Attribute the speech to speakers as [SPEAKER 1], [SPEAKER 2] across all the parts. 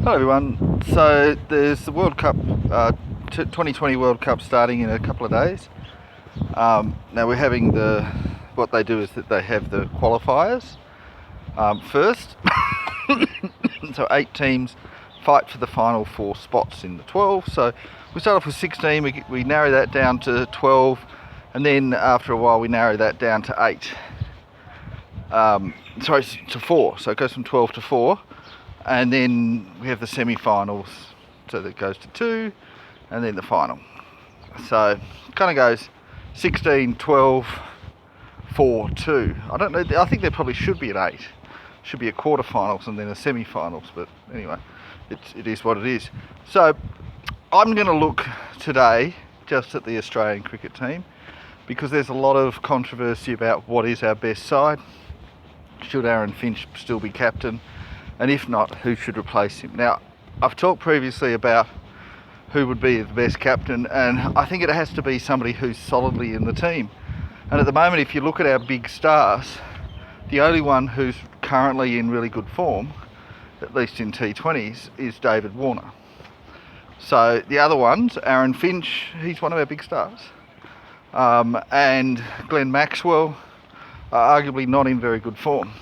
[SPEAKER 1] Hello everyone. So there's the World Cup, 2020 World Cup starting in a couple of days. Now we're having what they do is that they have the qualifiers first. So 8 teams fight for the final 4 spots in the 12. So we start off with 16, we narrow that down to 12, and then after a while we narrow that down to 8. To 4, so it goes from 12 to 4. And then we have the semi-finals, so that goes to 2, and then the final. So it kind of goes 16, 12, 4, 2. I don't know, I think there probably should be an 8. Should be a quarterfinals and then a semi-finals, but anyway, it is what it is. So I'm going to look today just at the Australian cricket team, because there's a lot of controversy about what is our best side. Should Aaron Finch still be captain? And if not, who should replace him? Now, I've talked previously about who would be the best captain, and I think it has to be somebody who's solidly in the team. And at the moment, if you look at our big stars, the only one who's currently in really good form, at least in T20s, is David Warner. So the other ones, Aaron Finch, he's one of our big stars, and Glenn Maxwell are arguably not in very good form.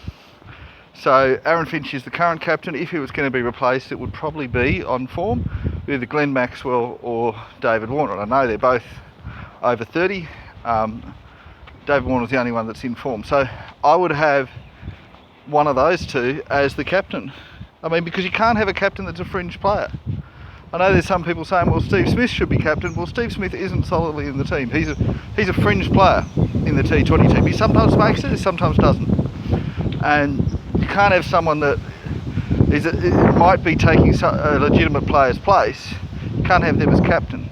[SPEAKER 1] So Aaron Finch is the current captain. If he was going to be replaced, it would probably be on form with either Glenn Maxwell or David Warner. And I know they're both over 30. David Warner's the only one that's in form. So I would have one of those two as the captain. I mean, because you can't have a captain that's a fringe player. I know there's some people saying, well, Steve Smith should be captain. Well, Steve Smith isn't solidly in the team. He's a fringe player in the T20 team. He sometimes makes it, he sometimes doesn't. And you can't have someone that might be taking a legitimate player's place. You can't have them as captain.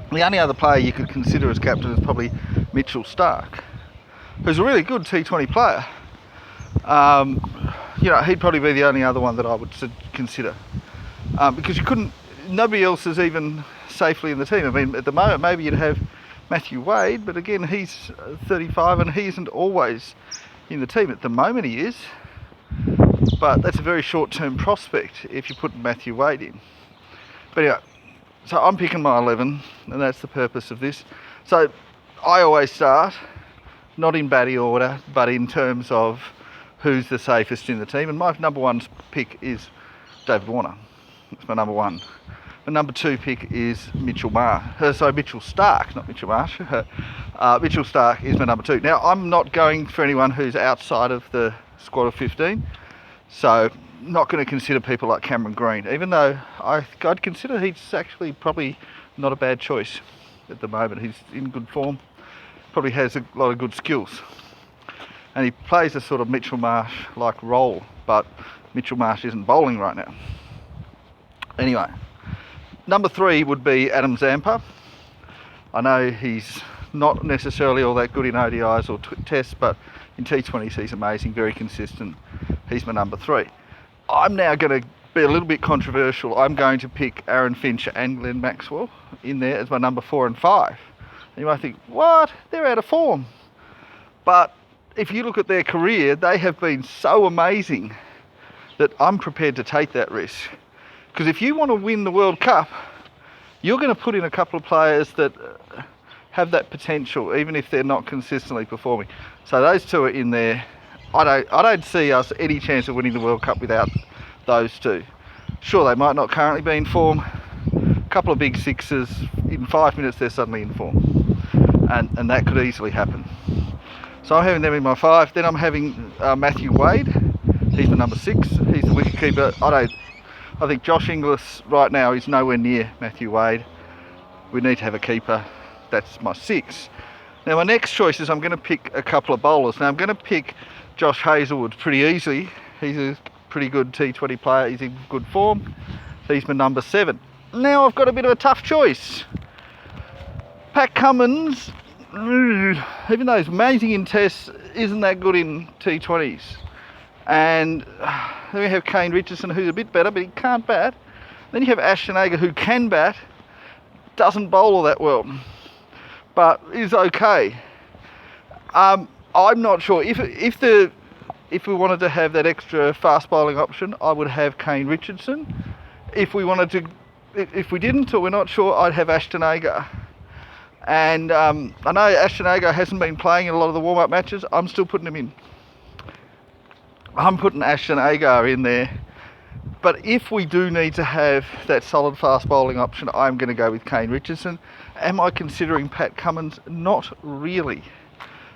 [SPEAKER 1] The only other player you could consider as captain is probably Mitchell Starc, who's a really good T20 player. He'd probably be the only other one that I would consider, because nobody else is even safely in the team. I mean, at the moment, maybe you'd have Matthew Wade, but again, he's 35 and he isn't always in the team. At the moment he is, but that's a very short-term prospect if you put Matthew Wade in. But anyway, so I'm picking my 11, and that's the purpose of this. So I always start, not in batting order, but in terms of who's the safest in the team, and my number 1 pick is David Warner. That's my number 1. My number 2 pick is Mitchell Starc, not Mitchell Marsh. Mitchell Starc is my number 2. Now, I'm not going for anyone who's outside of the squad of 15, so not going to consider people like Cameron Green, even though I'd consider he's actually probably not a bad choice at the moment. He's in good form, probably has a lot of good skills, and he plays a sort of Mitchell Marsh-like role, but Mitchell Marsh isn't bowling right now. Anyway, number 3 would be Adam Zampa. I know he's not necessarily all that good in ODIs or tests, but in T20s he's amazing, very consistent. He's my number 3. I'm now going to be a little bit controversial. I'm going to pick Aaron Finch and Glenn Maxwell in there as my number 4 and 5. And you might think, what? They're out of form. But if you look at their career, they have been so amazing that I'm prepared to take that risk. Because if you want to win the World Cup, you're going to put in a couple of players that have that potential, even if they're not consistently performing. So those two are in there. I don't see us any chance of winning the World Cup without those two. Sure, they might not currently be in form. A couple of big sixes, in 5 minutes they're suddenly in form. And that could easily happen. So I'm having them in my 5. Then I'm having Matthew Wade. He's my number 6. He's the wicketkeeper. I think Josh Inglis right now is nowhere near Matthew Wade. We need to have a keeper. That's my 6. Now my next choice is I'm going to pick a couple of bowlers. Now I'm going to pick Josh Hazlewood pretty easily. He's a pretty good T20 player. He's in good form. He's my number 7. Now I've got a bit of a tough choice. Pat Cummins, even though he's amazing in tests, isn't that good in T20s. And then we have Kane Richardson, who's a bit better, but he can't bat. Then you have Ashton Agar, who can bat, doesn't bowl all that well, but is okay. I'm not sure. If we wanted to have that extra fast bowling option, I would have Kane Richardson. If we wanted to, if we didn't or we're not sure, I'd have Ashton Agar. And I know Ashton Agar hasn't been playing in a lot of the warm-up matches. I'm still putting him in. I'm putting Ashton Agar in there. But if we do need to have that solid fast bowling option, I'm going to go with Kane Richardson. Am I considering Pat Cummins? Not really.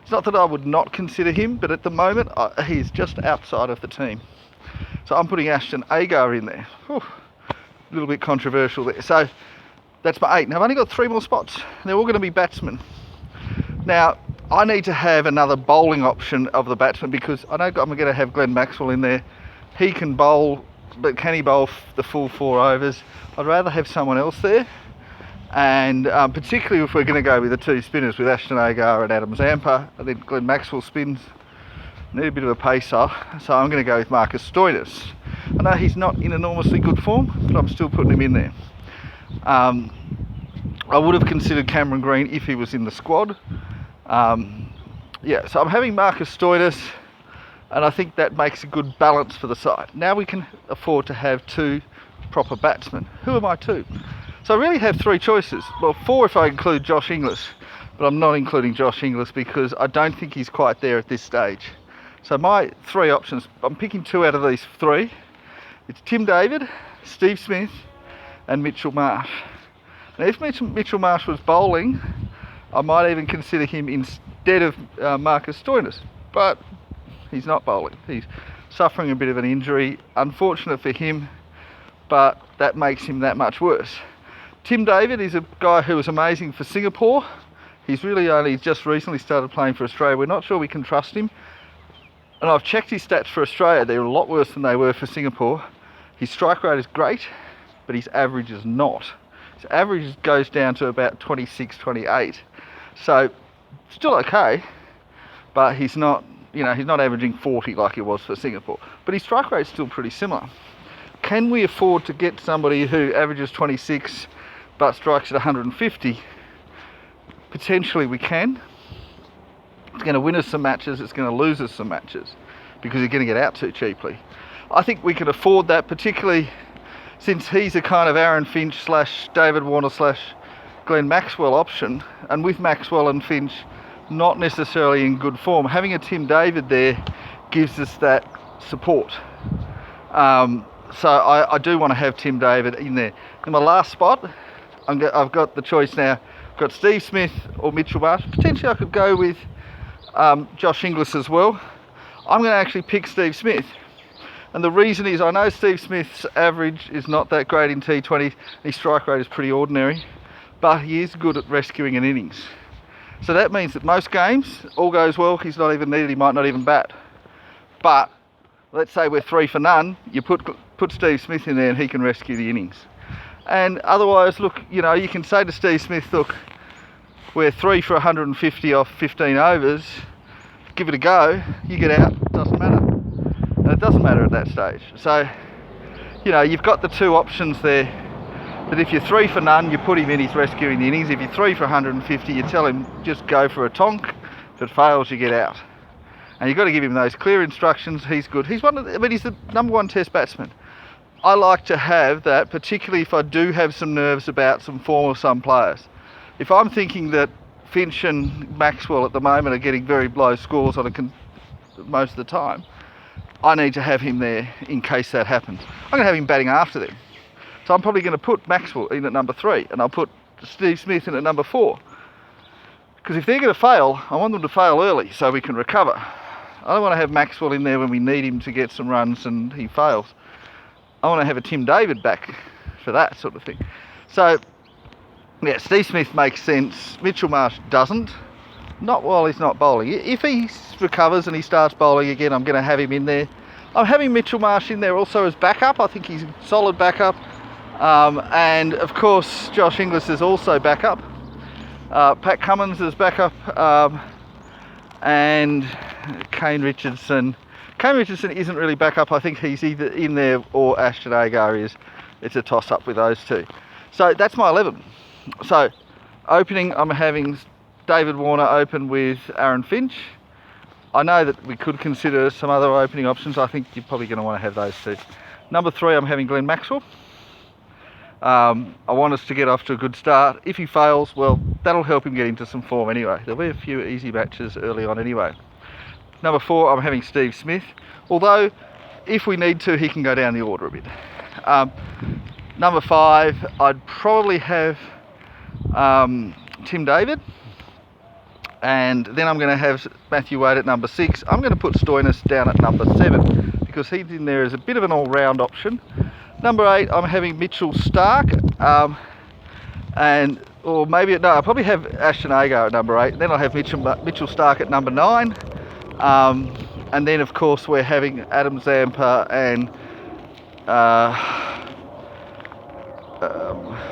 [SPEAKER 1] It's not that I would not consider him, but at the moment he's just outside of the team. So I'm putting Ashton Agar in there. Whew, a little bit controversial there. So that's my 8. Now I've only got 3 more spots. They're all going to be batsmen. Now I need to have another bowling option of the batsman because I know I'm going to have Glenn Maxwell in there. He can bowl, but can he bowl the full 4 overs? I'd rather have someone else there. And particularly if we're going to go with the 2 spinners with Ashton Agar and Adam Zampa, and then Glenn Maxwell spins. Need a bit of a pacer, so I'm going to go with Marcus Stoinis. I know he's not in enormously good form, but I'm still putting him in there. I would have considered Cameron Green if he was in the squad. Yeah, so I'm having Marcus Stoinis, and I think that makes a good balance for the side. Now we can afford to have 2 proper batsmen. Who are my 2? So I really have 3 choices. Well, 4 if I include Josh Inglis, but I'm not including Josh Inglis because I don't think he's quite there at this stage. So my 3 options, I'm picking 2 out of these 3. It's Tim David, Steve Smith and Mitchell Marsh. Now if Mitchell Marsh was bowling, I might even consider him instead of Marcus Stoinis, but he's not bowling. He's suffering a bit of an injury, unfortunate for him, but that makes him that much worse. Tim David is a guy who was amazing for Singapore. He's really only just recently started playing for Australia. We're not sure we can trust him. And I've checked his stats for Australia. They're a lot worse than they were for Singapore. His strike rate is great, but his average is not. His average goes down to about 26, 28. So still okay, but he's not, he's not averaging 40 like he was for Singapore. But his strike rate's still pretty similar. Can we afford to get somebody who averages 26 but strikes at 150? Potentially we can. It's going to win us some matches, it's going to lose us some matches because you're going to get out too cheaply. I think we can afford that, particularly since he's a kind of Aaron Finch / David Warner / Glenn Maxwell option, and with Maxwell and Finch not necessarily in good form, having a Tim David there gives us that support. So I do want to have Tim David in there. In my last spot, I've got the choice now. I've got Steve Smith or Mitchell Marsh. Potentially I could go with Josh Inglis as well. I'm going to actually pick Steve Smith, and the reason is I know Steve Smith's average is not that great in T20. His strike rate is pretty ordinary, but he is good at rescuing an innings. So that means that most games, all goes well, he's not even needed, he might not even bat. But let's say we're 3 for none, you put Steve Smith in there and he can rescue the innings. And otherwise, look, you can say to Steve Smith, look, we're 3 for 150 off 15 overs, give it a go, you get out, it doesn't matter. And it doesn't matter at that stage. So, you've got the 2 options there, that if you're 3 for none, you put him in, he's rescuing the innings. If you're 3 for 150, you tell him, just go for a tonk. If it fails, you get out. And you've got to give him those clear instructions. He's good. He's he's the number 1 test batsman. I like to have that, particularly if I do have some nerves about some form of some players. If I'm thinking that Finch and Maxwell at the moment are getting very low scores most of the time, I need to have him there in case that happens. I'm going to have him batting after them. So I'm probably going to put Maxwell in at number 3, and I'll put Steve Smith in at number 4. Because if they're going to fail, I want them to fail early so we can recover. I don't want to have Maxwell in there when we need him to get some runs and he fails. I want to have a Tim David back for that sort of thing. So, yeah, Steve Smith makes sense. Mitchell Marsh doesn't. Not while he's not bowling. If he recovers and he starts bowling again, I'm going to have him in there. I'm having Mitchell Marsh in there also as backup. I think he's a solid backup. And, of course, Josh Inglis is also backup. Pat Cummins is backup. And Kane Richardson. Kane Richardson isn't really backup. I think he's either in there or Ashton Agar is. It's a toss-up with those 2. So that's my 11. So opening, I'm having David Warner open with Aaron Finch. I know that we could consider some other opening options. I think you're probably going to want to have those 2. Number 3, I'm having Glenn Maxwell. I want us to get off to a good start. If he fails, well, that'll help him get into some form anyway. There'll be a few easy matches early on anyway. Number 4, I'm having Steve Smith, although if we need to, he can go down the order a bit. Number 5, I'd probably have Tim David, and then I'm going to have Matthew Wade at number 6. I'm going to put Stoinis down at number 7 because he's in there as a bit of an all-round option. Number 8, I'm having Mitchell Stark, I'll probably have Ashton Agar at number 8. Then I'll have Mitchell Stark at number 9. And then, of course, we're having Adam Zampa and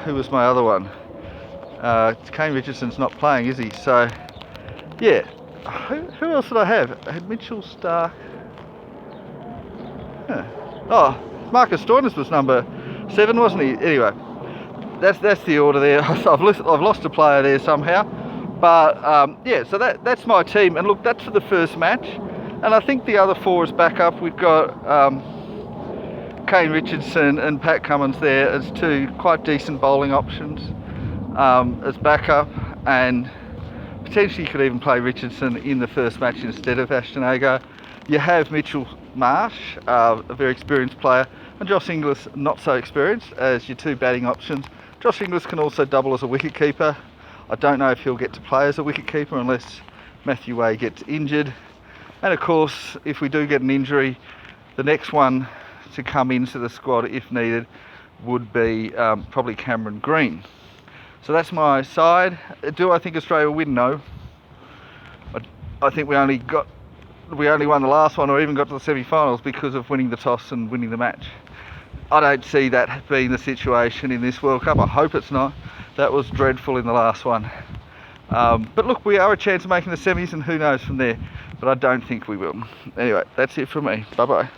[SPEAKER 1] who was my other one? Kane Richardson's not playing, is he? So, yeah. Who else did I have? I had Mitchell Stark. Oh, Marcus Stoinis was number 7, wasn't he? Anyway, that's the order there. I've lost a player there somehow. But yeah, so that's my team. And look, that's for the first match. And I think the other 4 is back up. We've got Kane Richardson and Pat Cummins there as 2 quite decent bowling options as backup. And potentially you could even play Richardson in the first match instead of Ashton Agar. You have Mitchell Marsh, a very experienced player, and Josh Inglis, not so experienced, as your 2 batting options. Josh Inglis can also double as a wicketkeeper. I don't know if he'll get to play as a wicketkeeper unless Matthew Wade gets injured. And of course, if we do get an injury, the next one to come into the squad if needed would be probably Cameron Green. So that's my side. Do I think Australia will win? No. I think we only won the last one, or even got to the semi-finals because of winning the toss and winning the match. I don't see that being the situation in this World Cup. I hope it's not. That was dreadful in the last one. But look, we are a chance of making the semis, and who knows from there. But I don't think we will. Anyway, that's it from me. Bye-bye.